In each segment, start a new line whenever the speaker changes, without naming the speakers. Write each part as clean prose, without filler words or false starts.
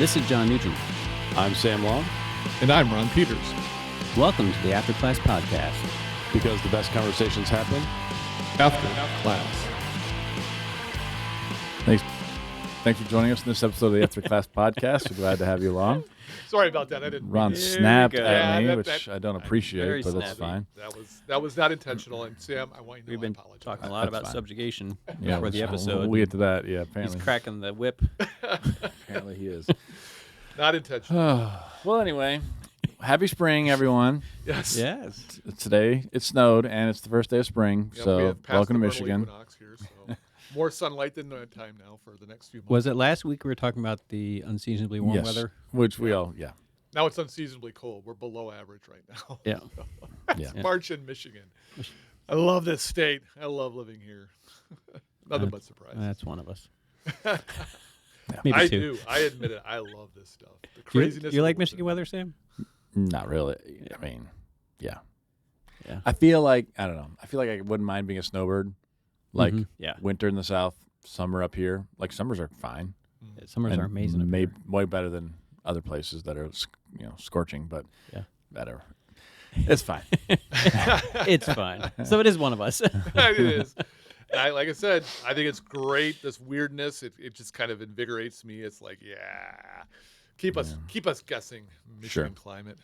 This is John Nugent.
I'm Sam Long.
And I'm Ron Peters.
Welcome to the After Class Podcast.
Because the best conversations happen
After class.
Thanks for joining us in this episode of the After Class Podcast. We're glad to have you along.
Sorry about that. I didn't.
Ron
There
snapped
you go.
at me,
Yeah,
which I don't
Very
appreciate, but that's
snappy.
fine.
That was not intentional. And Sam, I want you to know
We've been
I apologize.
talking a lot
That's
about
fine.
subjugation
Yeah,
before the
we'll
episode.
We'll get to that. Yeah,
He's
apparently.
cracking the whip.
Apparently he is.
Not intentional.
Well, anyway, happy spring, everyone.
Yes.
Yes.
Today it snowed, and it's the first day of spring,
Yep, we
so
have passed
welcome to
the vernal
Michigan.
equinox here, so more sunlight than time now for the next few months.
Was it last week we were talking about the unseasonably warm
Yes,
weather?
which we all, yeah.
Now it's unseasonably cold. We're below average right now.
Yeah.
Yeah.
Yeah.
March in Michigan. I love this state. I love living here. Nothing but surprise.
That's one of us.
Yeah.
Maybe
I
two.
do. I admit it. I love this stuff. The
Do you,
craziness.
do you
of
like
the
Michigan weather, Sam?
Not really. I mean, yeah.
Yeah.
I feel like, I don't know. I feel like I wouldn't mind being a snowbird. Like
Mhm. Yeah.
winter in the South, summer up here. Like summers are fine.
Summers
and
are amazing. up here.
way better than other places that are, scorching, but
Yeah.
better. It's fine.
It's fine. So it is one of us.
it is. Like I said, I think it's great. This weirdness, it just kind of invigorates me. It's like, keep us guessing. Michigan climate.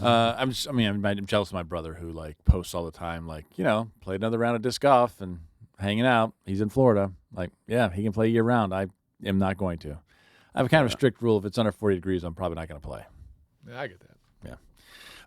I'm jealous of my brother who like posts all the time, like, played another round of disc golf and hanging out. He's in Florida. Like, yeah, he can play year round. I am not going to. I have kind of a strict rule. If it's under 40 degrees, I'm probably not going to play.
Yeah, I get that.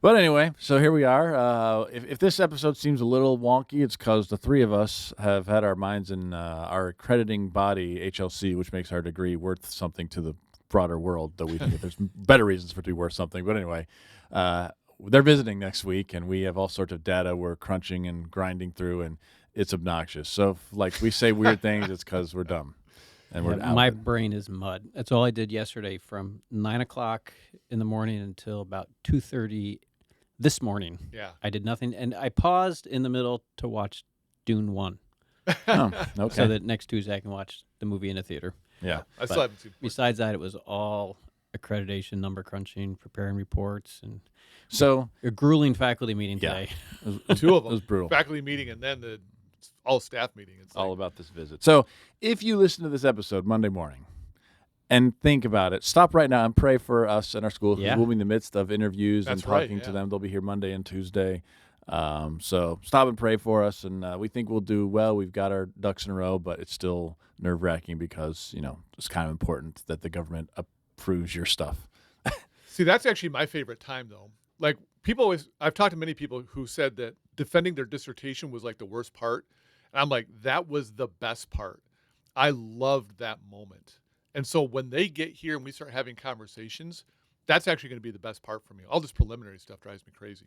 But anyway, so here we are. If this episode seems a little wonky, it's because the three of us have had our minds in our accrediting body, HLC, which makes our degree worth something to the broader world, though we think that there's better reasons for it to be worth something. But anyway, they're visiting next week, and we have all sorts of data we're crunching and grinding through, and it's obnoxious. So if we say weird things, it's because we're dumb. And we're
Yeah, my brain is mud. That's all I did yesterday from 9 o'clock in the morning until about 2:30 this morning.
Yeah.
I did nothing, and I paused in the middle to watch Dune 1
Oh, okay.
so that next Tuesday I can watch the movie in a theater.
yeah.
I still haven't seen.
Besides that, it was all accreditation, number crunching, preparing reports, and
So
a grueling faculty meeting
Yeah.
today.
Two of
it
them.
was brutal.
Faculty meeting and then the all staff meeting. It's
All
like,
about this visit. So if you listen to this episode Monday morning and think about it, stop right now and pray for us and our school. 'Cause
Yeah.
We'll be in the midst of interviews
That's
and
right,
talking to
yeah.
them. They'll be here Monday and Tuesday. So stop and pray for us, and we think we'll do well. We've got our ducks in a row, but it's still nerve-wracking because, it's kind of important that the government approves your stuff.
See, that's actually my favorite time, though. Like, I've talked to many people who said that defending their dissertation was like the worst part. And I'm like, that was the best part. I loved that moment. And so when they get here and we start having conversations, that's actually going to be the best part for me. All this preliminary stuff drives me crazy.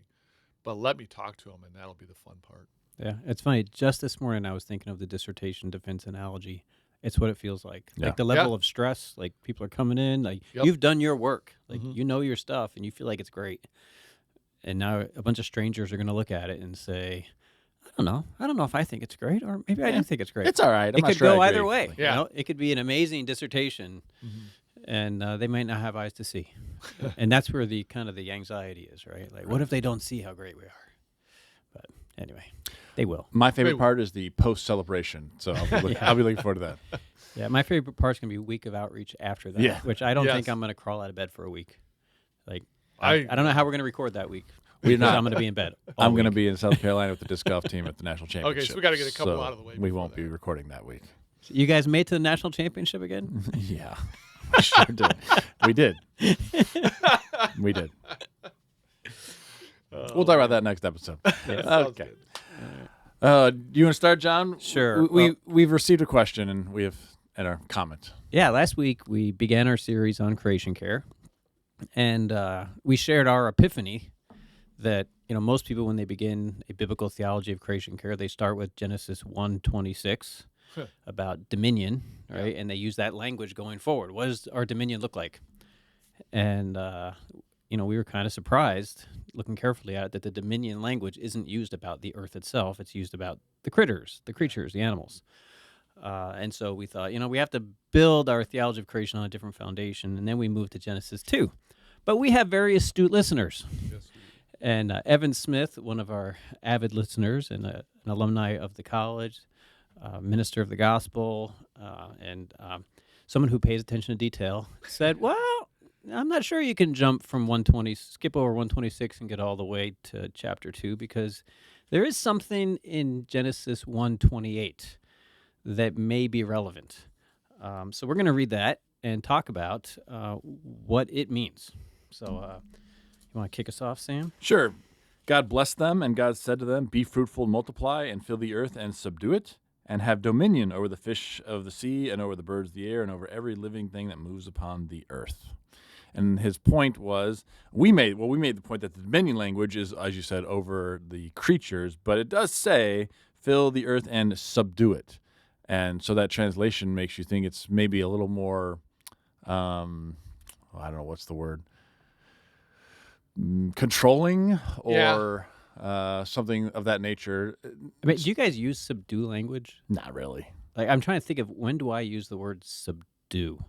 But let me talk to them, and that'll be the fun part.
Yeah, it's funny. Just this morning, I was thinking of the dissertation defense analogy. It's what it feels like.
Yeah.
Like the level of stress, like people are coming in, like
Yep.
you've done your work, like
Mhm.
you know your stuff, and you feel like it's great. And now a bunch of strangers are going to look at it and say, I don't know if I think it's great, or maybe I do think it's great.
It's all right. I'm
it
not
could
sure I
go either
agree.
way.
Yeah.
It could be an amazing dissertation,
Mm-hmm.
and they might not have eyes to see. And that's where the kind of the anxiety is, right? Like, what if they don't see how great we are? But anyway, they will.
My favorite
Wait.
part is the post-celebration, so I'll be looking forward to that.
Yeah, my favorite part's going to be week of outreach after that,
Yeah.
which I don't think
Yes.
I'm going to crawl out of bed for a week. Like,
I
I don't know how we're going to record that week.
We're
because
not.
I'm going to be in bed. all
I'm going to
week.
be in South Carolina with the disc golf team at the national championship.
so we gotta get a couple
so
out of the way
We
before
won't be
that.
recording that week.
You guys made to the national championship again?
Yeah, we sure did. We did. We did. We'll talk about that next episode.
Sounds
Okay.
good.
Do you want to start, John?
Sure.
We've received a question and we have a comment.
Yeah, last week we began our series on creation care, and we shared our epiphany that most people, when they begin a biblical theology of creation care, they start with Genesis 1:26 about dominion, right? And they use that language going forward. What does our dominion look like? And we were kind of surprised, looking carefully at it, that the dominion language isn't used about the earth itself. It's used about the critters, the creatures, the animals. And so we thought, we have to build our theology of creation on a different foundation, and then we moved to Genesis 2. But we have very astute listeners.
Yes, we
And Evan Smith, one of our avid listeners and an alumni of the college, minister of the gospel, and someone who pays attention to detail, said, well, I'm not sure you can jump from 120, skip over 126 and get all the way to chapter 2, because there is something in Genesis 1:28 that may be relevant. So we're going to read that and talk about what it means. So you want to kick us off, Sam?
Sure. God blessed them, and God said to them, "Be fruitful and multiply, and fill the earth and subdue it, and have dominion over the fish of the sea, and over the birds of the air, and over every living thing that moves upon the earth." And his point was, we made the point that the dominion language is, as you said, over the creatures, but it does say, "Fill the earth and subdue it." And so that translation makes you think it's maybe a little more, I don't know, what's the word? Controlling or something of that nature.
I mean, do you guys use subdue language?
Not really.
Like, I'm trying to think of, when do I use the word subdue?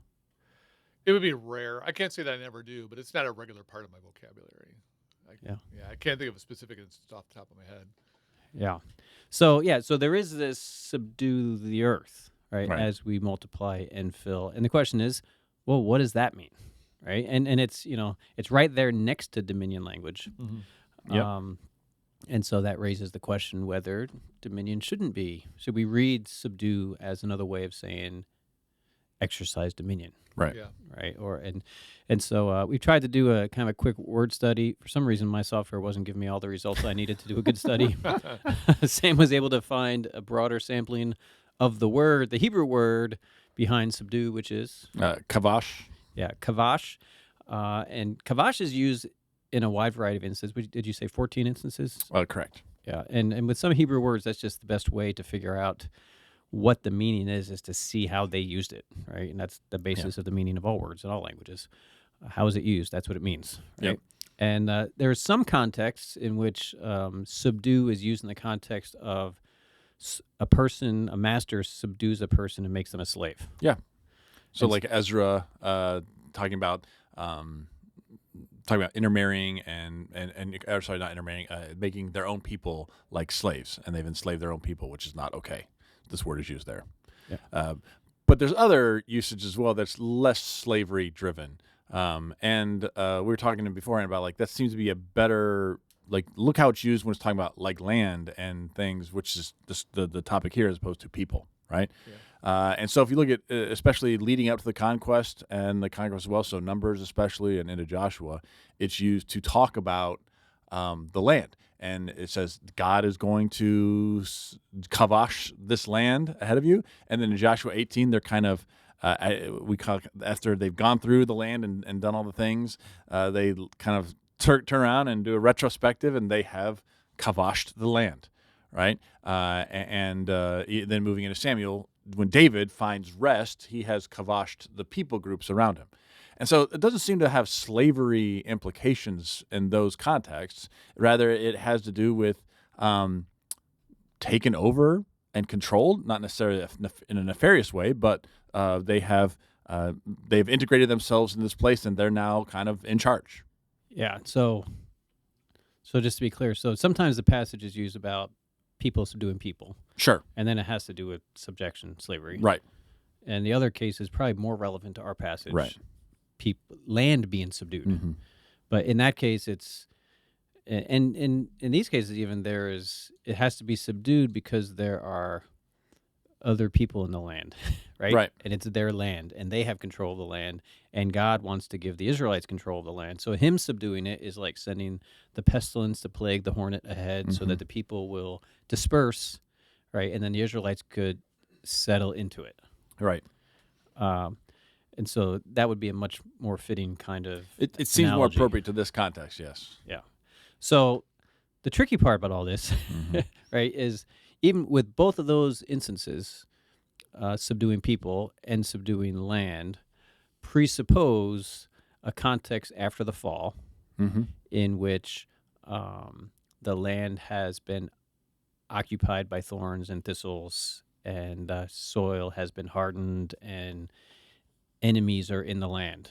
It would be rare. I can't say that I never do, but it's not a regular part of my vocabulary.
Yeah.
I can't think of a specific instance off the top of my head.
Yeah. So there is this subdue the earth, right, as we multiply and fill. And the question is, well, what does that mean? Right? And it's, it's right there next to dominion language.
Mm-hmm. Yep.
And so that raises the question whether dominion should we read subdue as another way of saying exercise dominion?
Right.
Yeah.
Right. And so we tried to do a kind of a quick word study. For some reason, my software wasn't giving me all the results I needed to do a good study. Sam was able to find a broader sampling of the Hebrew word behind subdue, which is
Kavash.
Yeah, kavash. And kavash is used in a wide variety of instances. Did you say 14 instances?
Correct.
Yeah, and with some Hebrew words, that's just the best way to figure out what the meaning is to see how they used it, right? And that's the basis of the meaning of all words in all languages. How is it used? That's what it means, right?
Yep.
And there are some contexts in which subdue is used in the context of a master subdues a person and makes them a slave.
Yeah. So like Ezra talking about intermarrying and sorry, not intermarrying, making their own people like slaves, and they've enslaved their own people, which is not okay. This word is used there.
Yeah.
But there's other usage as well that's less slavery driven. And we were talking beforehand about like that seems to be a better, like, look how it's used when it's talking about like land and things, which is the topic here as opposed to people, right?
Yeah.
And so if you look at especially leading up to the conquest and the conquest as well, so Numbers especially and into Joshua, it's used to talk about the land. And it says God is going to kavash this land ahead of you. And then in Joshua 18, they're kind of, after they've gone through the land and done all the things, they kind of turn around and do a retrospective, and they have kavashed the land, right? And then moving into Samuel, when David finds rest, he has kavashed the people groups around him. And so it doesn't seem to have slavery implications in those contexts. Rather, it has to do with taken over and controlled, not necessarily in a nefarious way, but they've integrated themselves in this place, and they're now kind of in charge.
Yeah. So just to be clear, so sometimes the passage is used about people subduing people.
Sure.
And then it has to do with subjection, slavery.
Right.
And the other case is probably more relevant to our passage.
Right.
Land being subdued.
Mm-hmm.
But in that case, and in these cases even it has to be subdued because there are other people in the land, right?
Right.
And it's their land, and they have control of the land, and God wants to give the Israelites control of the land. So him subduing it is like sending the pestilence to plague the hornet ahead, so that the people will disperse, right? And then the Israelites could settle into it.
Right.
And so that would be a much more fitting kind of
It seems more
analogy.
appropriate to this context, yes.
Yeah. So the tricky part about all this, right, is even with both of those instances, subduing people and subduing land, presuppose a context after the fall in which the land has been occupied by thorns and thistles and soil has been hardened, and enemies are in the land,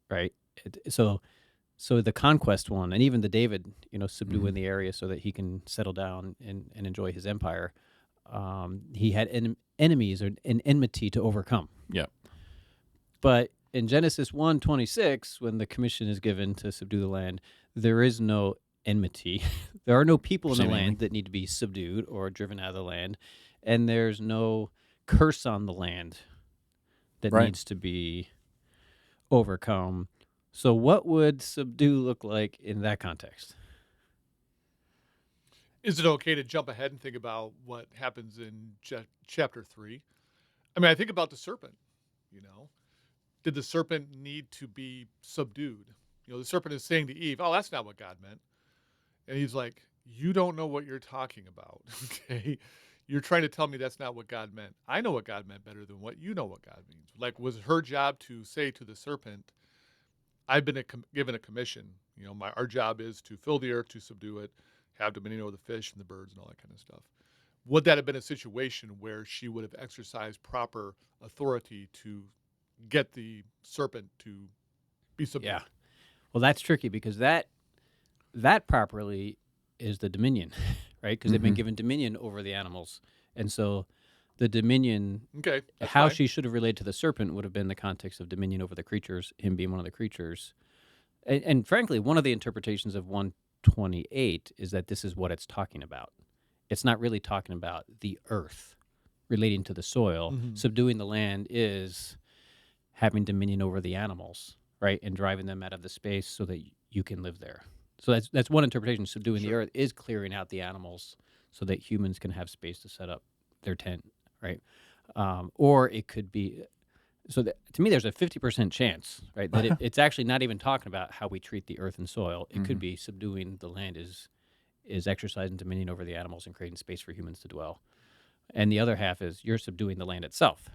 right? So the conquest one, and even the David, subduing the area so that he can settle down and enjoy his empire. He had enemies or an enmity to overcome.
Yeah.
But in Genesis 1:26, when the commission is given to subdue the land, there is no enmity. There are no people in the
Seemingly.
land that need to be subdued or driven out of the land, and there's no curse on the land that
Right.
needs to be overcome. So what would subdue look like in that context?
Is it okay to jump ahead and think about what happens in chapter 3? I mean, I think about the serpent, you know. Did the serpent need to be subdued? The serpent is saying to Eve, "Oh, that's not what God meant." And he's like, "You don't know what you're talking about, okay? You're trying to tell me that's not what God meant. I know what God meant better than what you know what God means." Like, was her job to say to the serpent, "I've been given a commission. Our job is to fill the earth, to subdue it, have dominion over the fish and the birds and all that kind of stuff." Would that have been a situation where she would have exercised proper authority to get the serpent to be subdued?
Yeah. Well, that's tricky because that properly is the dominion, right? Because they've been given dominion over the animals. And so the dominion,
Okay, that's
how
fine.
she should have related to the serpent would have been the context of dominion over the creatures, him being one of the creatures. And frankly, one of the interpretations of 128 is that this is what it's talking about. It's not really talking about the earth relating to the soil.
Mhm.
Subduing the land is having dominion over the animals, right? And driving them out of the space so that you can live there. So that's one interpretation. Subduing the
Sure.
earth is clearing out the animals so that humans can have space to set up their tent, right? Or it could be to me, there's a 50% chance, right, that it's actually not even talking about how we treat the earth and soil. It could be subduing the land is exercising dominion over the animals and creating space for humans to dwell. And the other half is you're subduing the land itself,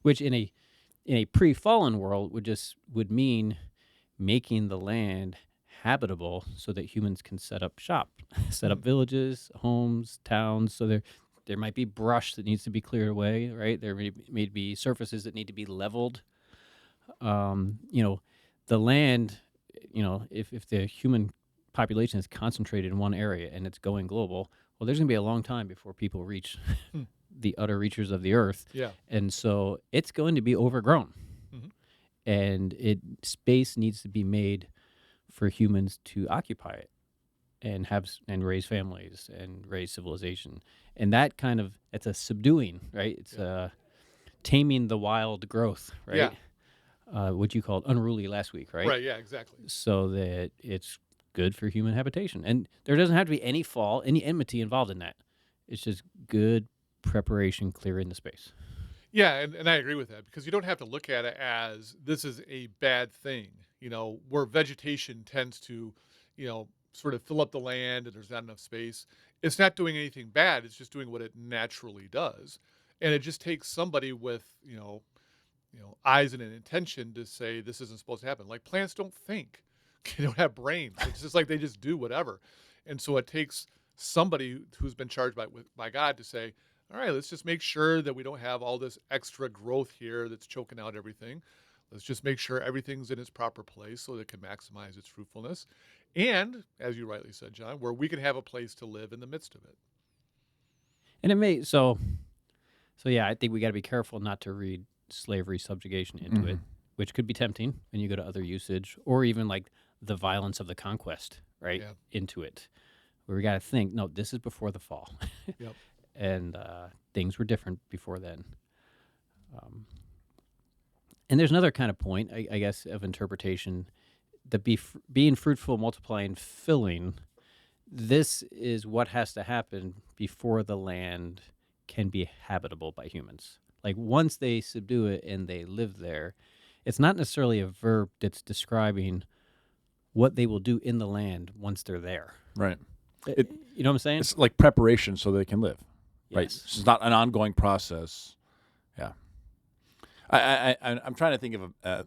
which in a pre-fallen world would mean making the land habitable so that humans can set up shop, set up villages, homes, towns. So there might be brush that needs to be cleared away, right? There may be surfaces that need to be leveled. The land, if the human population is concentrated in one area and it's going global, well, there's going to be a long time before people reach the utter reaches of the earth.
Yeah.
And so it's going to be overgrown.
Mhm.
And space needs to be made for humans to occupy it and raise families and raise civilization. And that it's a subduing, right? It's taming the wild growth, right?
Yeah.
What you called unruly last week, right?
Right, yeah, exactly.
So that it's good for human habitation. And there doesn't have to be any any enmity involved in that. It's just good preparation, clearing the space.
Yeah, and I agree with that because you don't have to look at it as this is a bad thing, where vegetation tends to, sort of fill up the land and there's not enough space. It's not doing anything bad. It's just doing what it naturally does. And it just takes somebody with, eyes and an intention to say this isn't supposed to happen. Like plants don't think. They don't have brains. It's just like they just do whatever. And so it takes somebody who's been charged by God to say, all right, let's just make sure that we don't have all this extra growth here that's choking out everything. Let's just make sure everything's in its proper place so that it can maximize its fruitfulness. And, as you rightly said, John, where we can have a place to live in the midst of it.
And it may so yeah, I think we got to be careful not to read slavery subjugation into it, which could be tempting when you go to other usage, or even like the violence of the conquest, right?
Yeah.
Into it. Where we got to think, no, this is before the fall.
Yep.
And things were different before then. And there's another kind of point, I guess, of interpretation that being fruitful, multiplying, filling, this is what has to happen before the land can be habitable by humans. Like once they subdue it and they live there, it's not necessarily a verb that's describing what they will do in the land once they're there.
Right.
You know what I'm saying?
It's like preparation so they can live. Right.
Yes.
It's not an ongoing process. Yeah. I'm trying to think of an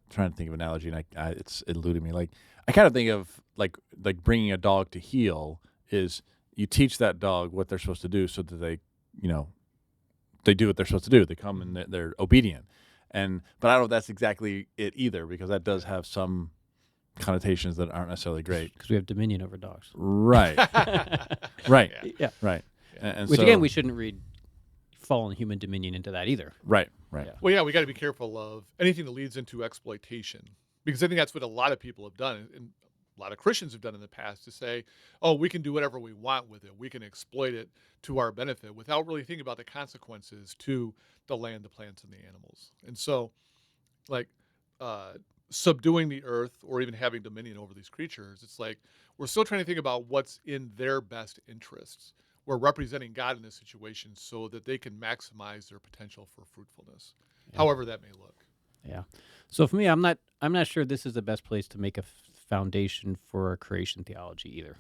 analogy, and it's eluding me. Like I kind of think of like bringing a dog to heel is you teach that dog what they're supposed to do so that they they do what they're supposed to do. They come and they're obedient. But I don't know if that's exactly it either, because that does have some connotations that aren't necessarily great.
Because we have dominion over dogs.
Right. Right.
Yeah.
Right. And
Which
so,
again, we shouldn't read fallen human dominion into that either.
Right. Right.
Yeah.
Well, yeah, we got to be careful of anything that leads into exploitation, because I think that's what a lot of people have done, and a lot of Christians have done in the past, to say, "Oh, we can do whatever we want with it. We can exploit it to our benefit," without really thinking about the consequences to the land, the plants, and the animals. And so, like, subduing the earth or even having dominion over these creatures, it's like we're still trying to think about what's in their best interests. We're representing God in this situation so that they can maximize their potential for fruitfulness, however that may look.
Yeah. So for me, I'm not sure this is the best place to make a foundation for a creation theology either.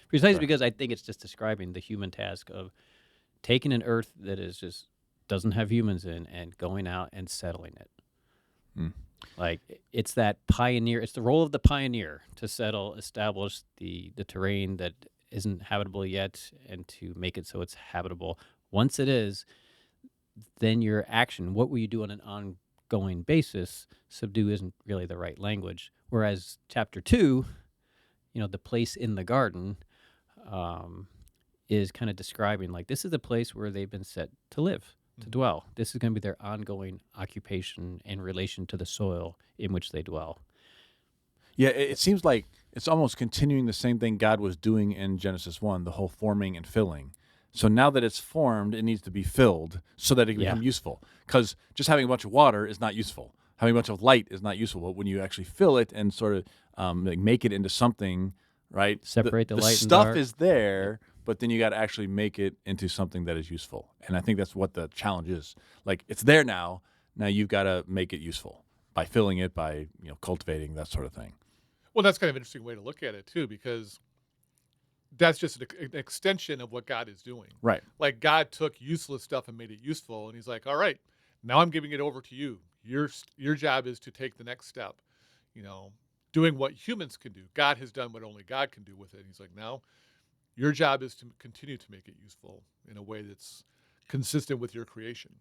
Precisely because I think it's just describing the human task of taking an earth that is just doesn't have humans in and going out and settling it. Like, it's that pioneer. It's the role of the pioneer to settle, establish the terrain that isn't habitable yet, and to make it so it's habitable. Once it is, then your action, what will you do on an ongoing basis? Subdue isn't really the right language. Whereas chapter 2, the place in the garden, is kind of describing, like, this is the place where they've been set to live, to dwell. This is going to be their ongoing occupation in relation to the soil in which they dwell.
Yeah, it seems like it's almost continuing the same thing God was doing in Genesis 1, the whole forming and filling. So now that it's formed, it needs to be filled so that it can become useful. Because just having a bunch of water is not useful. Having a bunch of light is not useful. But when you actually fill it and sort of make it into something, right?
Separate the light and
stuff
dark.
is there, but then you got to actually make it into something that is useful. And I think that's what the challenge is. Like, it's there now. Now you've got to make it useful by filling it, by cultivating, that sort of thing.
Well, that's kind of an interesting way to look at it too, because that's just an extension of what God is doing.
Right.
Like, God took useless stuff and made it useful, and he's like, all right, now I'm giving it over to you. Your job is to take the next step, doing what humans can do. God has done what only God can do with it. And he's like, now your job is to continue to make it useful in a way that's consistent with your creation.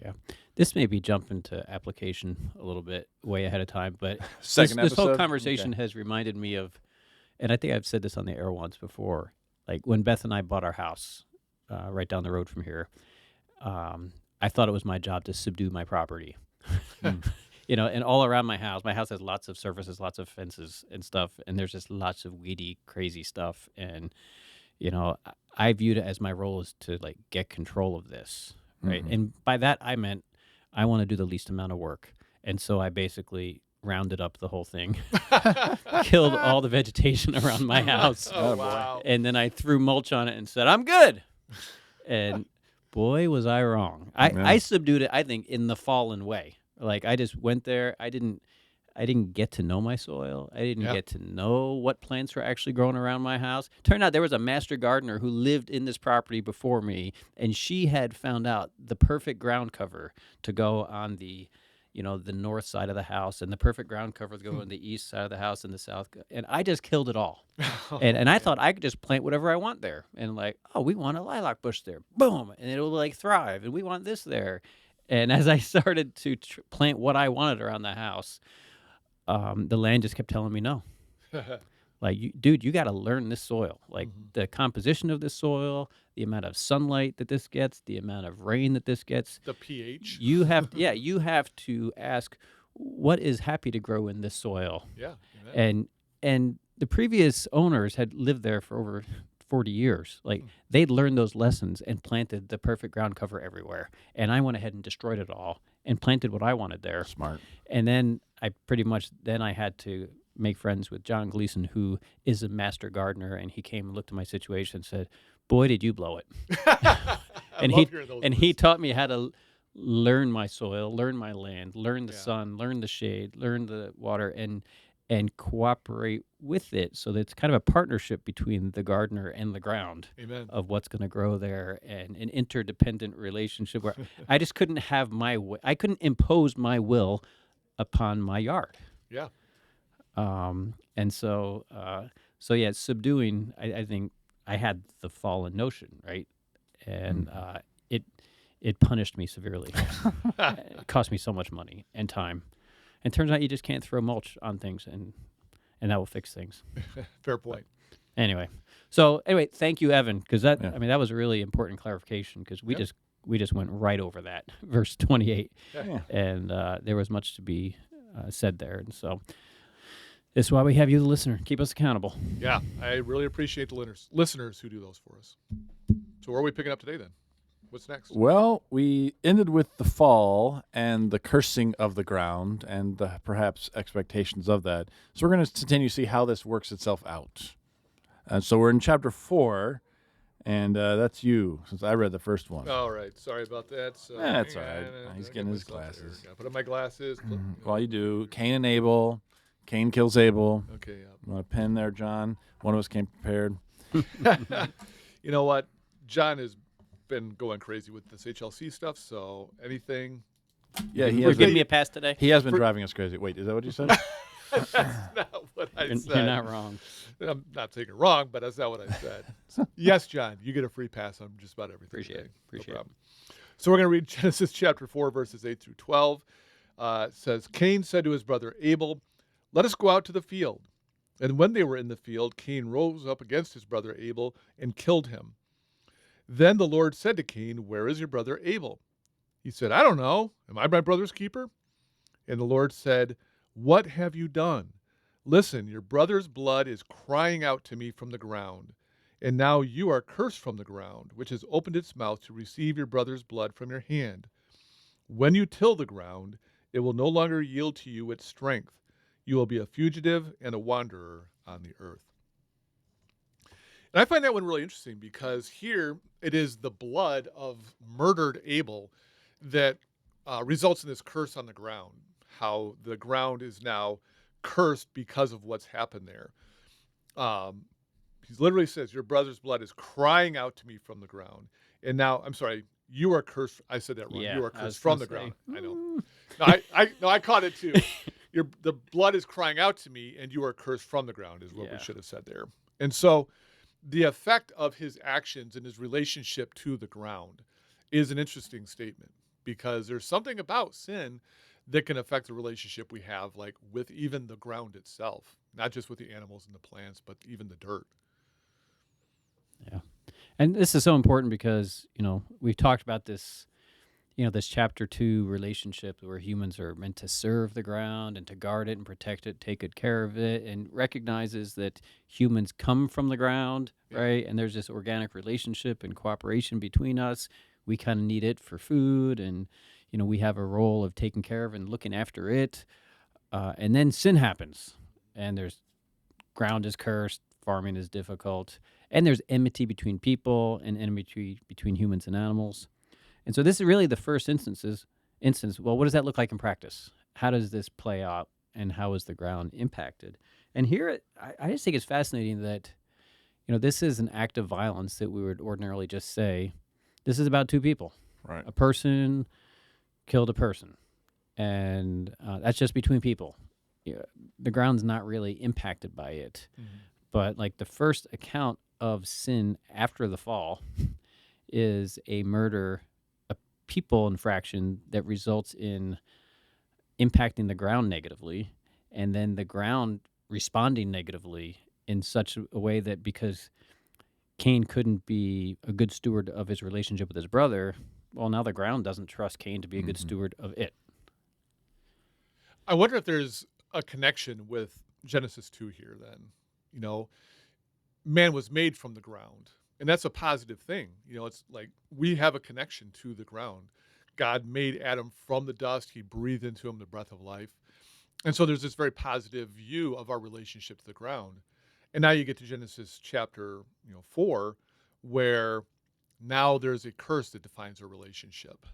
Yeah. This may be jumping to application a little bit way ahead of time, but
Second
this whole
episode?
conversation has reminded me of, and I think I've said this on the air once before, like when Beth and I bought our house right down the road from here, I thought it was my job to subdue my property. And all around my house has lots of surfaces, lots of fences and stuff, and there's just lots of weedy, crazy stuff. And, I viewed it as my role is to, like, get control of this. Right.
Mhm.
And by that, I meant I want to do the least amount of work. And so I basically rounded up the whole thing, killed all the vegetation around my house.
Oh, wow.
And then I threw mulch on it and said, I'm good. And boy, was I wrong. I subdued it, I think, in the fallen way. Like, I just went there. I didn't get to know my soil. I didn't get to know what plants were actually growing around my house. Turned out there was a master gardener who lived in this property before me, and she had found out the perfect ground cover to go on the north side of the house, and the perfect ground cover to go on the east side of the house and the south. And I just killed it all. And I thought I could just plant whatever I want there. And like, oh, we want a lilac bush there. Boom. And it'll like thrive. And we want this there. And as I started to plant what I wanted around the house, the land just kept telling me no. Like, dude, you got to learn this soil. Like, the composition of this soil, the amount of sunlight that this gets, the amount of rain that this gets.
The pH.
You have to ask, what is happy to grow in this soil?
Yeah. Amen.
And the previous owners had lived there for over 40 years. Like, they'd learned those lessons and planted the perfect ground cover everywhere. And I went ahead and destroyed it all and planted what I wanted there.
Smart.
And then I had to make friends with John Gleason, who is a master gardener, and he came and looked at my situation and said, boy, did you blow it. And he taught me how to learn my soil, learn my land, learn the sun, learn the shade, learn the water, and cooperate with it. So that it's kind of a partnership between the gardener and the ground.
Amen.
Of what's going to grow there, and an interdependent relationship where I just couldn't have I couldn't impose my will upon my yard.
Yeah.
And so subduing, I think I had the fallen notion, right? And it punished me severely. It cost me so much money and time. And turns out you just can't throw mulch on things, and that will fix things.
Fair point.
Anyway, thank you, Evan, because that
Yeah.
that was a really important clarification because we
Yep.
just went right over that verse 28,
Yeah.
and there was much to be said there, and so this is why we have you, the listener. Keep us accountable.
Yeah, I really appreciate the listeners who do those for us. So where are we picking up today then? What's next?
Well, we ended with the fall and the cursing of the ground and the perhaps expectations of that. So we're going to continue to see how this works itself out. And so we're in chapter 4, and that's you, since I read the first one.
All right, sorry about that. So
That's
hang
all right.
on,
He's
I'll
getting
get
his
myself there.
glasses.
Gotta put on my glasses.
While you do, Cain and Abel. Cain kills Abel.
Okay, yeah.
You want a pen there, John? One of us came prepared.
You know what? John has been going crazy with this HLC stuff, so anything.
Yeah, he
You're
has
giving
been,
me a pass today.
he has been driving us crazy. Wait, is that what you said?
That's not what I
You're,
said.
you're not wrong.
I'm not taking it wrong, but that's not what I said. Yes, John, you get a free pass on just about everything.
Appreciate it.
today.
Appreciate it.
problem. So we're going to read Genesis chapter 4, verses 8 through 12. It says, Cain said to his brother Abel, "Let us go out to the field." And when they were in the field, Cain rose up against his brother Abel and killed him. Then the Lord said to Cain, "Where is your brother Abel?" He said, "I don't know. Am I my brother's keeper?" And the Lord said, "What have you done? Listen, your brother's blood is crying out to me from the ground. And now you are cursed from the ground, which has opened its mouth to receive your brother's blood from your hand. When you till the ground, it will no longer yield to you its strength. You will be a fugitive and a wanderer on the earth." And I find that one really interesting because here it is the blood of murdered Abel that results in this curse on the ground, how the ground is now cursed because of what's happened there. He literally says, "Your brother's blood is crying out to me from the ground." And now, I'm sorry, you are cursed. I said that wrong.
Yeah,
You are
I was
cursed from
gonna
the ground.
say.
I know. No, I caught it too. The blood is crying out to me, and you are cursed from the ground, is what we
Yeah.
should have said there. And so the effect of his actions and his relationship to the ground is an interesting statement because there's something about sin that can affect the relationship we have, like with even the ground itself, not just with the animals and the plants, but even the dirt.
Yeah. And this is so important because, we've talked about this, this chapter 2 relationship where humans are meant to serve the ground and to guard it and protect it, take good care of it, and recognizes that humans come from the ground,
Yeah.
right? And there's this organic relationship and cooperation between us. We kind of need it for food, and, we have a role of taking care of and looking after it. And then sin happens, and there's ground is cursed, farming is difficult, and there's enmity between people and enmity between humans and animals. And so this is really the first instance. Well, what does that look like in practice? How does this play out, and how is the ground impacted? And here, I just think it's fascinating that, this is an act of violence that we would ordinarily just say, this is about two people.
Right.
A person killed a person, and that's just between people. Yeah, the ground's not really impacted by it.
Mm-hmm.
But like the first account of sin after the fall is a murder, a people infraction that results in impacting the ground negatively, and then the ground responding negatively in such a way that because Cain couldn't be a good steward of his relationship with his brother, well, now the ground doesn't trust Cain to be a good steward of it.
I wonder if there's a connection with Genesis 2 here then. Man was made from the ground, and that's a positive thing. It's like we have a connection to the ground. God made Adam from the dust. He breathed into him the breath of life. And so there's this very positive view of our relationship to the ground. And now you get to Genesis chapter 4, where now there's a curse that defines our relationship.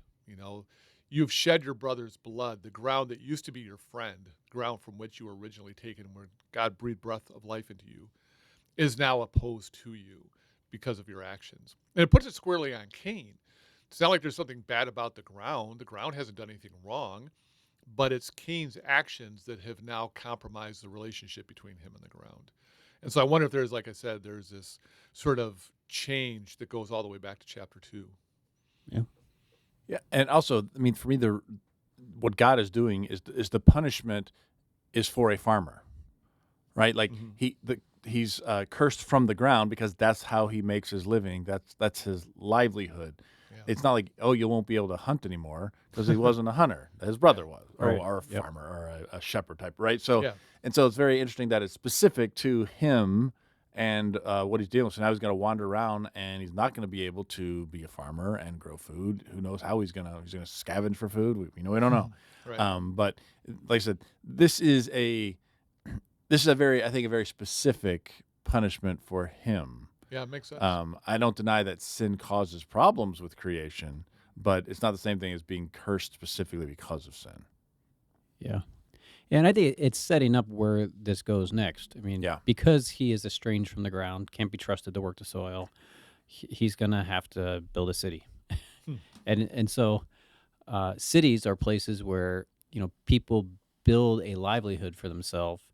You've shed your brother's blood, the ground that used to be your friend, ground from which you were originally taken, where God breathed breath of life into you, is now opposed to you because of your actions. And it puts it squarely on Cain. It's not like there's something bad about the ground. The ground hasn't done anything wrong, but it's Cain's actions that have now compromised the relationship between him and the ground. And so I wonder if there's, like I said, there's this sort of change that goes all the way back to chapter 2.
Yeah.
Yeah, and also, I mean, for me, what God is doing is the punishment is for a farmer, right? Like
Hmm.
he's cursed from the ground because that's how he makes his living. That's his livelihood.
Yeah.
It's not like, oh, you won't be able to hunt anymore because he wasn't a hunter. His brother was,
Right.
or a
Yep.
farmer, or a shepherd type, right? So,
Yeah.
and so it's very interesting that it's specific to him and what he's dealing with. So now he's going to wander around, and he's not going to be able to be a farmer and grow food. Who knows how he's going to scavenge for food? We don't know.
Right.
But like I said, this is a very, I think, a very specific punishment for him.
Yeah, it makes sense.
I don't deny that sin causes problems with creation, but it's not the same thing as being cursed specifically because of sin.
Yeah. And I think it's setting up where this goes next. I mean,
Yeah.
because he is estranged from the ground, can't be trusted to work the soil, he's going to have to build a city.
Hmm.
And so cities are places where, people build a livelihood for themselves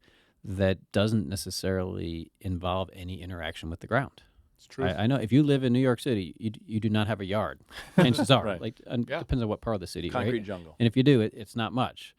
that doesn't necessarily involve any interaction with the ground.
It's true.
I know if you live in New York City, you do not have a yard. Chances are,
Right.
Yeah.
depends on what part of the city,
Concrete
right?
jungle.
And if you do, it's not much.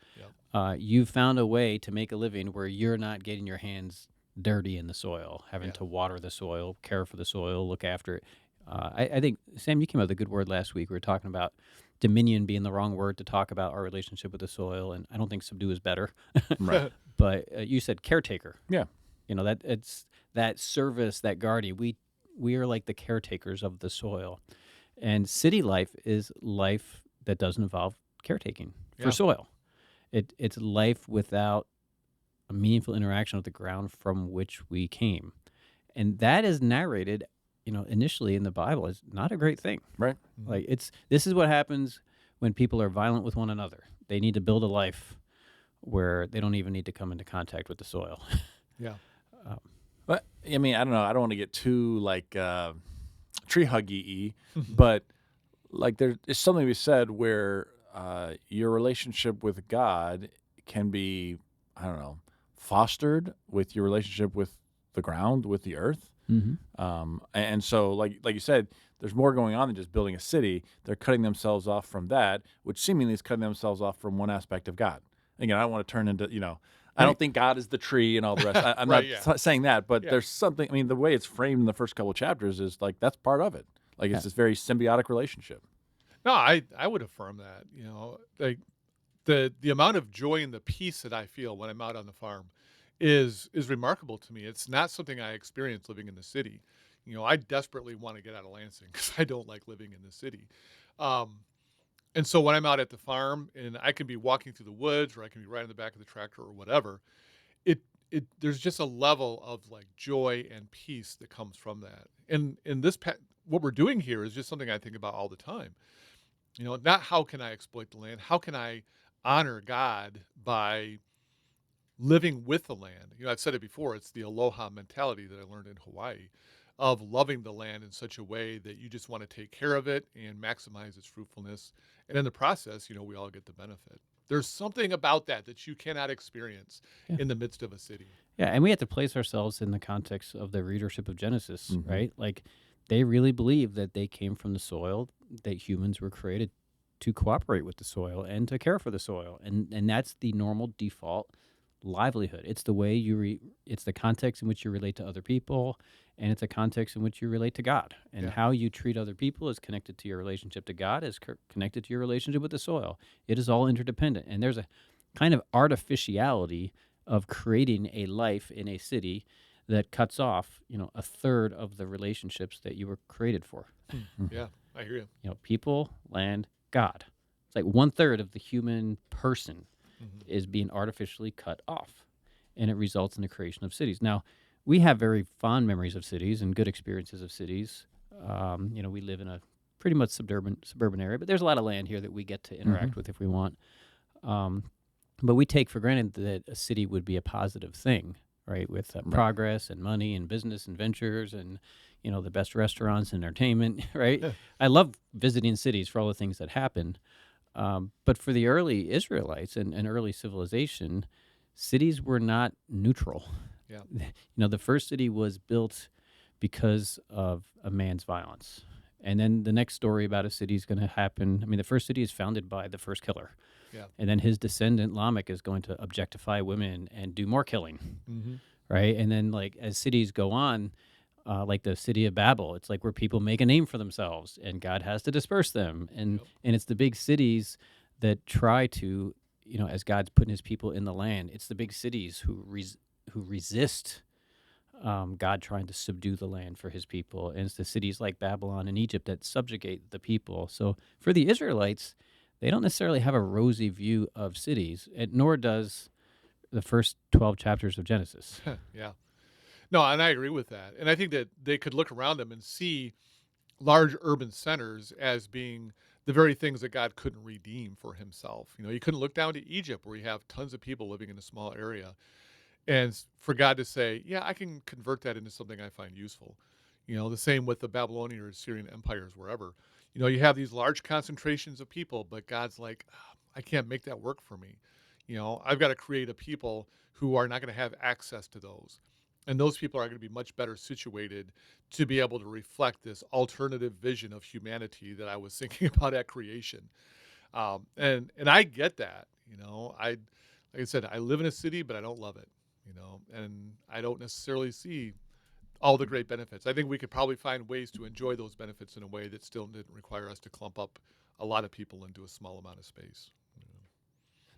Yep.
You found a way to make a living where you're not getting your hands dirty in the soil, having
Yeah.
to water the soil, care for the soil, look after it. I think, Sam, you came up with a good word last week. We were talking about dominion being the wrong word to talk about our relationship with the soil, and I don't think subdue is better.
Right.
But you said caretaker.
Yeah.
That it's that service, that guardian. We are like the caretakers of the soil, and city life is life that doesn't involve caretaking for
Yeah.
soil. It's life without a meaningful interaction with the ground from which we came, and that is narrated, initially in the Bible is not a great thing.
Right.
Mhm.
Like this is what happens when people are violent with one another. They need to build a life where they don't even need to come into contact with the soil.
Yeah.
But I mean, I don't know. I don't want to get too like tree huggy, but like there's something to be said where your relationship with God can be, I don't know, fostered with your relationship with the ground, with the earth.
Mm-hmm.
And so, like you said, there's more going on than just building a city. They're cutting themselves off from that, which seemingly is cutting themselves off from one aspect of God. Again, I don't want to turn into, I don't think God is the tree and all the rest. I'm
Right,
not
yeah.
saying that, but
Yeah.
there's something. I mean, the way it's framed in the first couple of chapters is like that's part of it. Like
Yeah.
it's this very symbiotic relationship.
No, I would affirm that. Like the amount of joy and the peace that I feel when I'm out on the farm is remarkable to me. It's not something I experience living in the city. I desperately want to get out of Lansing because I don't like living in the city. Um, and so when I'm out at the farm and I can be walking through the woods or I can be riding the back of the tractor or whatever, it there's just a level of like joy and peace that comes from that. And what we're doing here is just something I think about all the time. Not how can I exploit the land? How can I honor God by living with the land? I've said it before, it's the aloha mentality that I learned in Hawaii of loving the land in such a way that you just want to take care of it and maximize its fruitfulness. And in the process, we all get the benefit. There's something about that you cannot experience
Yeah.
in the midst of a city.
Yeah, and we have to place ourselves in the context of the readership of Genesis,
Mhm.
right? Like they really believe that they came from the soil, that humans were created to cooperate with the soil and to care for the soil. And that's the normal default livelihood. It's the way it's the context in which you relate to other people, and it's a context in which you relate to God. And
Yeah.
how you treat other people is connected to your relationship to God, is connected to your relationship with the soil. It is all interdependent. And there's a kind of artificiality of creating a life in a city that cuts off, a third of the relationships that you were created for.
Yeah, I hear you.
People, land, God. It's like 1/3 of the human person
Mhm.
is being artificially cut off, and it results in the creation of cities. Now, we have very fond memories of cities and good experiences of cities. We live in a pretty much suburban area, but there's a lot of land here that we get to interact with if we want. But we take for granted that a city would be a positive thing, right? With progress and money and business and ventures and the best restaurants and entertainment, right?
Yeah.
I love visiting cities for all the things that happen. But for the early Israelites and early civilization, cities were not neutral.
Yeah.
The first city was built because of a man's violence. And then the next story about a city is going to happen. I mean, the first city is founded by the first killer.
Yeah.
And then his descendant, Lamech, is going to objectify women and do more killing,
Mm-hmm.
right? And then, like, as cities go on, like the city of Babel, it's like where people make a name for themselves and God has to disperse them. And,
Yep.
and it's the big cities that try to, as God's putting his people in the land, it's the big cities who resist God trying to subdue the land for his people. And it's the cities like Babylon and Egypt that subjugate the people. So for the Israelites, they don't necessarily have a rosy view of cities, nor does the first 12 chapters of Genesis.
Yeah. No, and I agree with that. And I think that they could look around them and see large urban centers as being the very things that God couldn't redeem for himself. You couldn't look down to Egypt where you have tons of people living in a small area and for God to say, yeah, I can convert that into something I find useful. The same with the Babylonian or Syrian empires, wherever. You have these large concentrations of people, but God's like, "Ah, I can't make that work for me. I've got to create a people who are not going to have access to those. And those people are going to be much better situated to be able to reflect this alternative vision of humanity that I was thinking about at creation. And I get that. Like I said, I live in a city, but I don't love it. And I don't necessarily see all the great benefits. I think we could probably find ways to enjoy those benefits in a way that still didn't require us to clump up a lot of people into a small amount of space.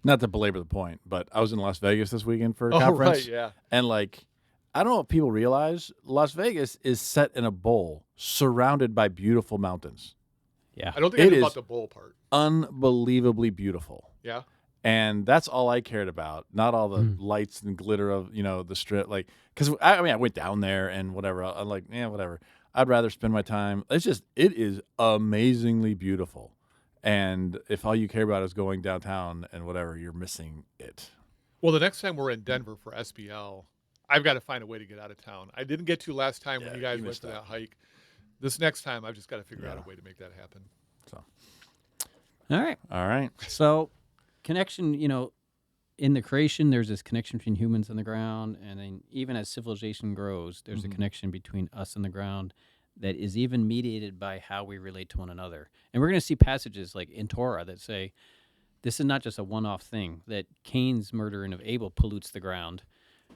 Not to belabor the point, but I was in Las Vegas this weekend for a
Oh,
conference.
right, yeah.
And like, I don't know if people realize Las Vegas is set in a bowl surrounded by beautiful mountains.
Yeah.
I don't think I
It
knew
is
about the bowl part.
Unbelievably beautiful.
Yeah.
And that's all I cared about, not all the lights and glitter of, the strip. Like, because I went down there and whatever. I'm like, yeah, whatever. I'd rather spend my time. It is amazingly beautiful. And if all you care about is going downtown and whatever, you're missing it.
Well, the next time we're in Denver for SBL, I've got to find a way to get out of town. I didn't get to last time when
Yeah,
you guys
you
went
missed
for
out.
that hike. This next time, I've just got to figure out
Yeah.
a way to make that happen.
So,
All right.
all right.
So connection, in the creation, there's this connection between humans and the ground. And then even as civilization grows, there's a connection between us and the ground that is even mediated by how we relate to one another. And we're going to see passages like in Torah that say this is not just a one-off thing, that Cain's murdering of Abel pollutes the ground.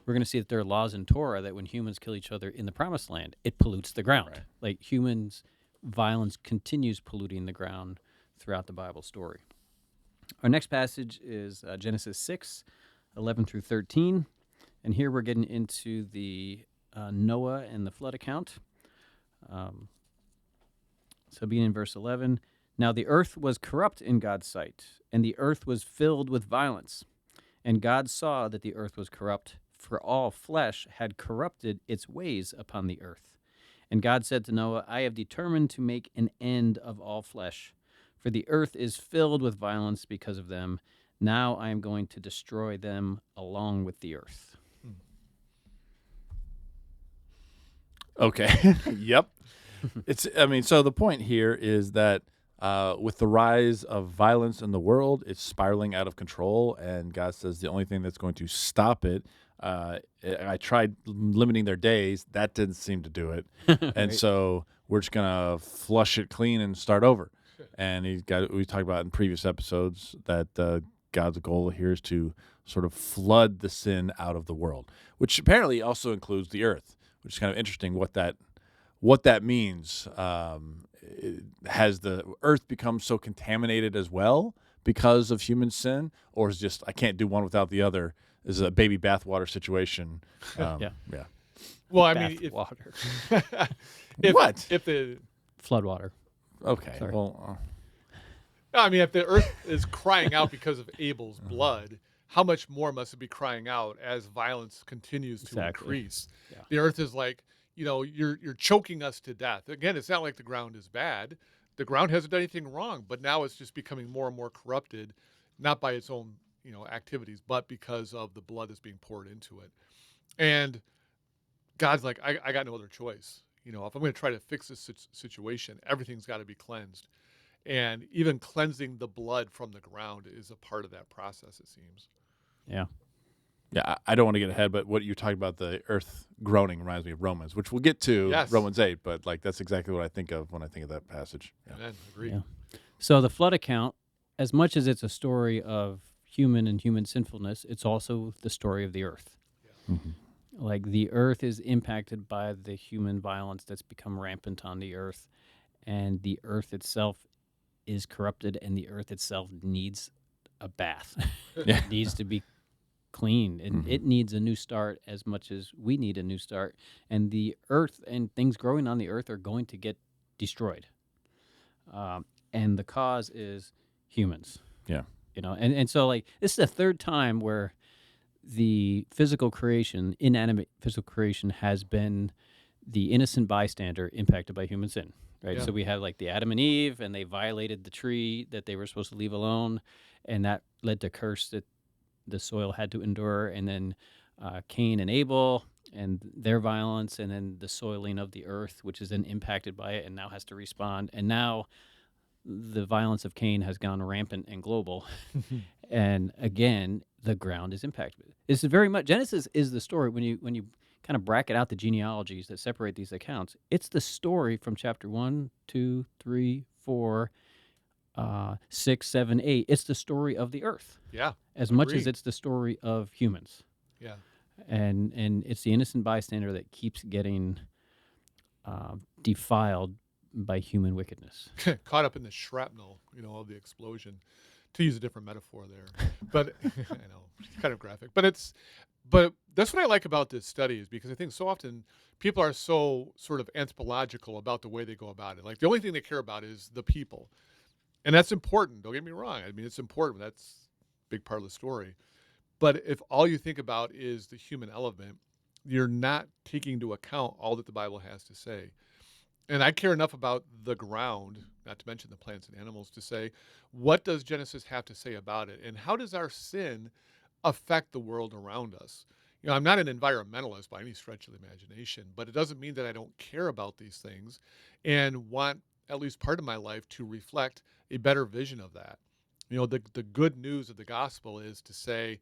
We're going to see that there are laws in Torah that when humans kill each other in the promised land, it pollutes the ground.
Right.
Like humans' violence continues polluting the ground throughout the Bible story. Our next passage is Genesis 6, 11 through 13. And here we're getting into the Noah and the flood account. So beginning in verse 11, now the earth was corrupt in God's sight, and the earth was filled with violence. And God saw that the earth was corrupt, for all flesh had corrupted its ways upon the earth. And God said to Noah, I have determined to make an end of all flesh, for the earth is filled with violence because of them. Now I am going to destroy them along with the earth.
Okay. Yep. So the point here is that with the rise of violence in the world, it's spiraling out of control, and God says the only thing that's going to stop it. I tried limiting their days; that didn't seem to do it, and so we're just gonna flush it clean and start over. And we talked about in previous episodes that God's goal here is to sort of flood the sin out of the world, which apparently also includes the earth, which is kind of interesting. What that means. Has the earth become so contaminated as well because of human sin, or is just I can't do one without the other? Is a baby bathwater situation?
Yeah.
Well, I mean, if,
water,
What?
If the
flood water.
Okay.
Sorry.
Well,
No, I mean, if the earth is crying out because of Abel's blood, how much more must it be crying out as violence continues to
Exactly.
increase?
Yeah.
The earth is like, you're choking us to death. Again, it's not like the ground is bad. The ground hasn't done anything wrong, but now it's just becoming more and more corrupted, not by its own, activities, but because of the blood that's being poured into it. And God's like, I got no other choice. If I'm going to try to fix this situation, everything's got to be cleansed. And even cleansing the blood from the ground is a part of that process, it seems.
Yeah.
Yeah, I don't want to get ahead, but what you're talking about, the earth groaning, reminds me of Romans, which we'll get to
Yes.
Romans 8, but like that's exactly what I think of when I think of that passage. Yeah.
Amen. Agreed.
Yeah. So the flood account, as much as it's a story of human sinfulness, it's also the story of the earth.
Mhm.
Like the earth is impacted by the human violence that's become rampant on the earth, and the earth itself is corrupted, and the earth itself needs a bath.
Yeah.
It needs to be clean, and it needs a new start as much as we need a new start. And the earth and things growing on the earth are going to get destroyed. And the cause is humans.
Yeah.
And so like this is the third time where the physical creation, inanimate physical creation, has been the innocent bystander impacted by human sin. Right.
Yeah.
So we had like the Adam and Eve, and they violated the tree that they were supposed to leave alone, and that led to curse that the soil had to endure. And then Cain and Abel and their violence, and then the soiling of the earth, which is then impacted by it and now has to respond. And now the violence of Cain has gone rampant and global. And again, the ground is impacted. It's very much Genesis is the story when you kind of bracket out the genealogies that separate these accounts. It's the story from chapter 1, 2, 3, 4, 6, 7, 8. It's the story of the earth
Yeah.
as much as
Agreed.
it's the story of humans.
Yeah.
And it's the innocent bystander that keeps getting defiled by human wickedness.
Caught up in the shrapnel, of the explosion, to use a different metaphor there. But I know it's kind of graphic, but that's what I like about this study, is because I think so often people are so sort of anthropological about the way they go about it. Like the only thing they care about is the people, and that's important. Don't get me wrong. I mean, it's important. That's a big part of the story. But if all you think about is the human element, you're not taking into account all that the Bible has to say. And I care enough about the ground, not to mention the plants and animals, to say, what does Genesis have to say about it? And how does our sin affect the world around us? I'm not an environmentalist by any stretch of the imagination, but it doesn't mean that I don't care about these things and want at least part of my life to reflect a better vision of that. The good news of the gospel is to say,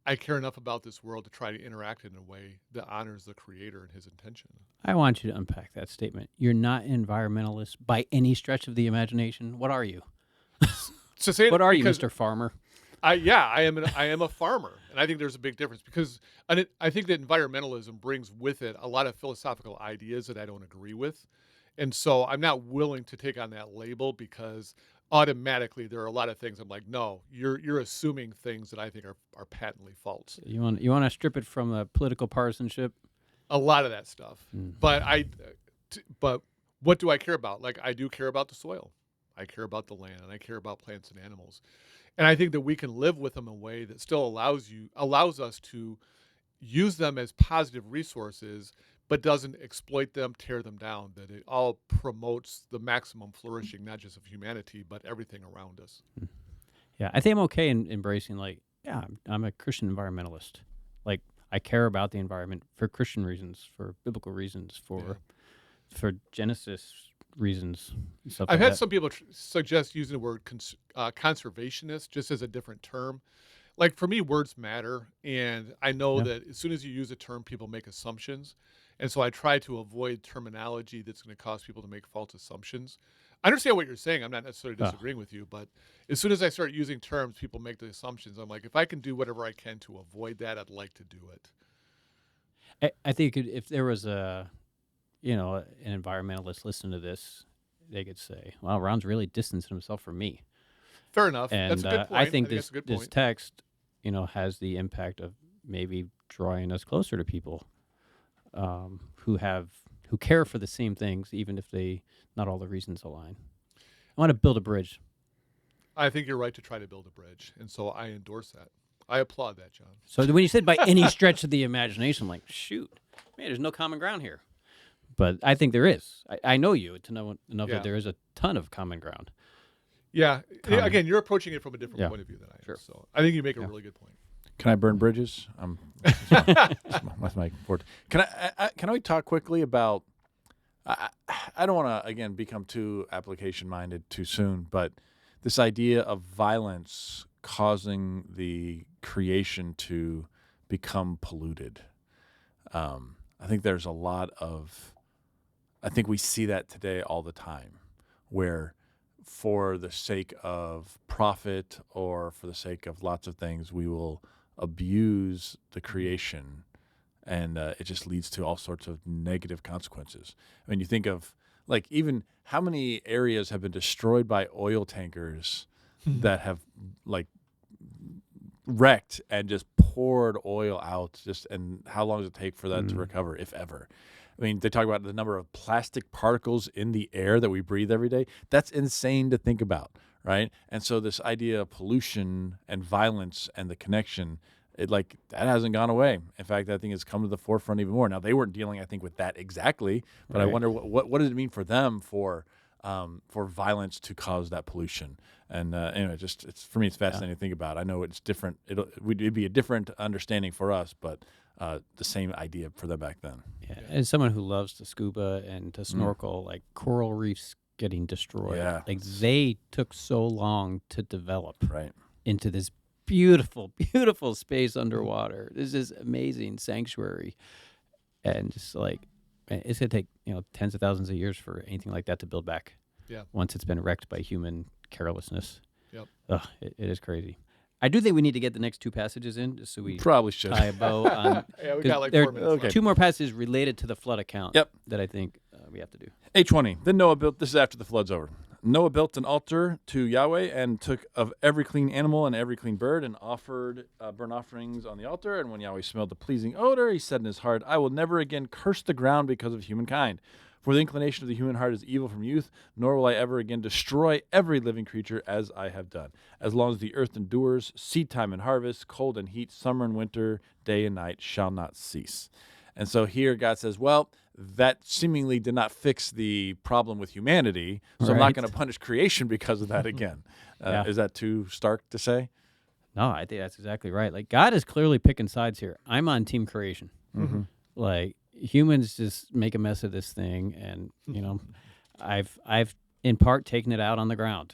I care enough about this world to try to interact in a way that honors the Creator and His intention.
I want you to unpack that statement. You're not an environmentalist by any stretch of the imagination. What are you?
So say
What are you,
because
Mr. Farmer?
I am a farmer, and I think there's a big difference because I think that environmentalism brings with it a lot of philosophical ideas that I don't agree with, and so I'm not willing to take on that label because automatically there are a lot of things I'm like, no, you're assuming things that I think are patently false.
You want to strip it from the political partisanship?
A lot of that stuff, but but what do I care about? Like I do care about the soil, I care about the land, and I care about plants and animals. And I think that we can live with them in a way that still allows us to use them as positive resources, but doesn't exploit them, tear them down. That it all promotes the maximum flourishing, not just of humanity, but everything around us.
Yeah, I think I'm okay in embracing I'm a Christian environmentalist. Like I care about the environment for Christian reasons, for biblical reasons, for Genesis reasons. And stuff
I've
like
had
that.
some people suggest using the word conservationist just as a different term. Like for me, words matter, and I know that as soon as you use a term, people make assumptions, and so I try to avoid terminology that's going to cause people to make false assumptions. I understand what you're saying. I'm not necessarily disagreeing with you, but as soon as I start using terms, people make the assumptions. I'm like, if I can do whatever I can to avoid that, I'd like to do it.
I think if there was an environmentalist listening to this, they could say, "Well, Ron's really distancing himself from me."
Fair enough.
And
That's a good point.
I think
that's a good
this
point.
text, has the impact of maybe drawing us closer to people who care for the same things, even if not all the reasons align. I want to build a bridge.
I think you're right to try to build a bridge, and so I endorse that. I applaud that, John.
So when you said by any stretch of the imagination, I'm like, shoot, man, there's no common ground here. But I think there is. I know you to know enough that there is a ton of common ground.
Yeah.
Common.
Again, you're approaching it from a different point of view than I am.
Sure.
So I think you make a really good point.
Can I burn bridges? That's my forte. Can we talk quickly about? I don't want to again become too application minded too soon, but this idea of violence causing the creation to become polluted. I think there's a lot of, I think we see that today all the time, where for the sake of profit or for the sake of lots of things, we will abuse the creation, and it just leads to all sorts of negative consequences. I mean, you think of like even how many areas have been destroyed by oil tankers that have like wrecked and just poured oil out, and how long does it take for that to recover, if ever? I mean, they talk about the number of plastic particles in the air that we breathe every day. That's insane to think about, right? And so this idea of pollution and violence and the connection, that hasn't gone away. In fact, I think it's come to the forefront even more. Now, they weren't dealing, I think, with that exactly, but I
Right.
wonder what does it mean for them for violence to cause that pollution. And anyway, it's for me, it's fascinating to think about. I know it's different. It'd be a different understanding for us, but the same idea for them back then.
Yeah. As someone who loves to scuba and to snorkel, like coral reefs getting destroyed,
Yeah.
like they took so long to develop
Right.
into this beautiful, beautiful space underwater. This is amazing sanctuary, and just like it's gonna take tens of thousands of years for anything like that to build back.
Yeah.
Once it's been wrecked by human carelessness.
Yep.
Ugh, it is crazy. I do think we need to get the next two passages in, just so we
Probably should.
tie a bow on.
Yeah, we
'cause
got like
there
4 minutes
okay.
left.
two more passages related to the flood account.
Yep.
That I think we have to do.
8:20. Then Noah built. This is after the flood's over. Noah built an altar to Yahweh and took of every clean animal and every clean bird and offered burnt offerings on the altar. And when Yahweh smelled the pleasing odor, he said in his heart, "I will never again curse the ground because of humankind. For the inclination of the human heart is evil from youth, nor will I ever again destroy every living creature as I have done. As long as the earth endures, seed time and harvest, cold and heat, summer and winter, day and night shall not cease." And so here God says, well, that seemingly did not fix the problem with humanity, so I'm not
Right.
going to punish creation because of that again.
Yeah.
Is that too stark to say?
No, I think that's exactly right. Like God is clearly picking sides here. I'm on team creation.
Mm-hmm.
Like humans just make a mess of this thing, and I've in part taken it out on the ground,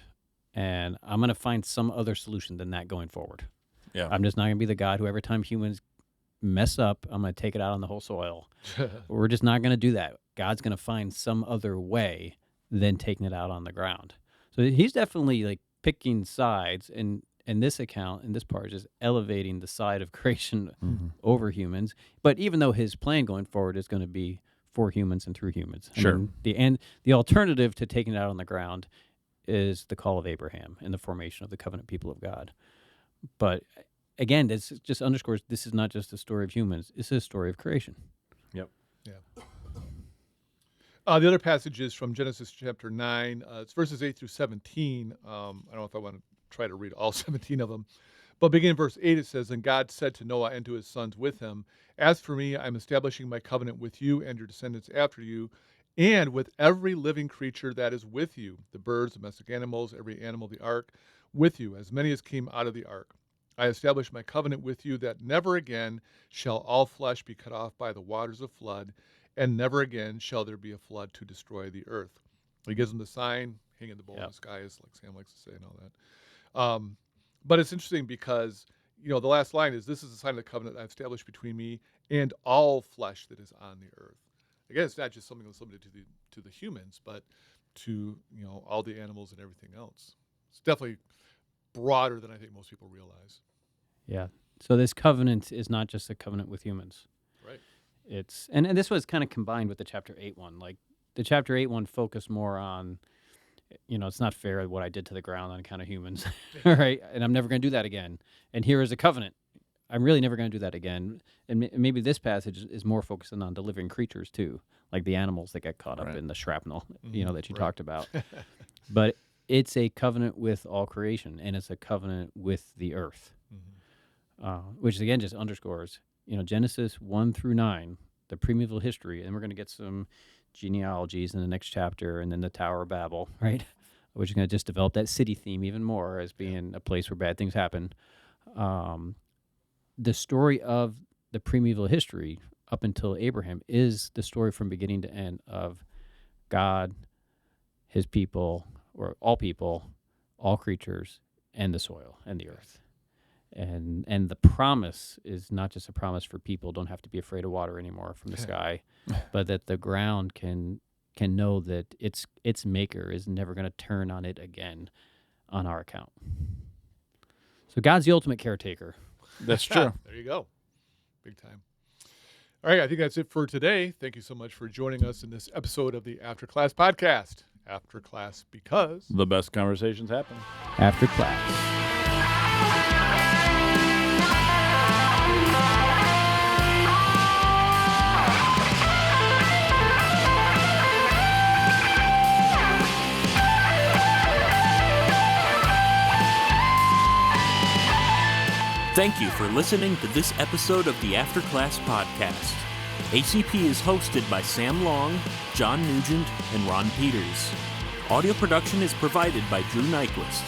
and I'm gonna find some other solution than that going forward.
Yeah.
I'm just not gonna be the God who every time humans mess up, I'm gonna take it out on the whole soil. We're just not gonna do that. God's gonna find some other way than taking it out on the ground. So he's definitely like picking sides, and this account, in this part, is just elevating the side of creation over humans. But even though his plan going forward is going to be for humans and through humans,
Sure.
The alternative to taking it out on the ground is the call of Abraham and the formation of the covenant people of God. But again, this just underscores this is not just a story of humans; it's a story of creation.
Yep.
Yeah. The other passage is from Genesis chapter 9. It's verses 8 through 17. I don't know if I want to try to read all 17 of them. But beginning in verse 8, it says, "And God said to Noah and to his sons with him, As for me, I am establishing my covenant with you and your descendants after you, and with every living creature that is with you, the birds, domestic animals, every animal of the ark, with you, as many as came out of the ark. I establish my covenant with you that never again shall all flesh be cut off by the waters of flood, and never again shall there be a flood to destroy the earth." He gives them the sign, hanging the bowl in the sky, as like Sam likes to say and all that. But it's interesting because, the last line is, "This is the sign of the covenant I've established between me and all flesh that is on the earth." Again, it's not just something that's limited to the humans, but to, all the animals and everything else. It's definitely broader than I think most people realize.
Yeah. So this covenant is not just a covenant with humans.
Right.
It's and this was kind of combined with the chapter 8 one. Like the chapter 8 one focused more on, it's not fair what I did to the ground on account of humans, right? And I'm never going to do that again. And here is a covenant. I'm really never going to do that again. And maybe this passage is more focusing on the living creatures too, like the animals that get caught up
Right.
in the shrapnel, that you
Right.
talked about. But it's a covenant with all creation, and it's a covenant with the earth, which again just underscores, Genesis 1 through 9, the primeval history, and we're going to get some genealogies in the next chapter, and then the Tower of Babel, right? Which is going to just develop that city theme even more as being a place where bad things happen. The story of the primeval history up until Abraham is the story from beginning to end of God, his people, or all people, all creatures, and the soil and the earth. And the promise is not just a promise for people don't have to be afraid of water anymore from the sky, but that the ground can know that its maker is never going to turn on it again on our account. So God's the ultimate caretaker.
That's true.
There you go. Big time. All right, I think that's it for today. Thank you so much for joining us in this episode of the After Class Podcast. After Class because
The best conversations happen.
After class.
Thank you for listening to this episode of the After Class Podcast. ACP is hosted by Sam Long, John Nugent, and Ron Peters. Audio production is provided by Drew Nyquist.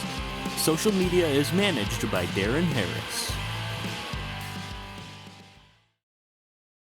Social media is managed by Darren Harris.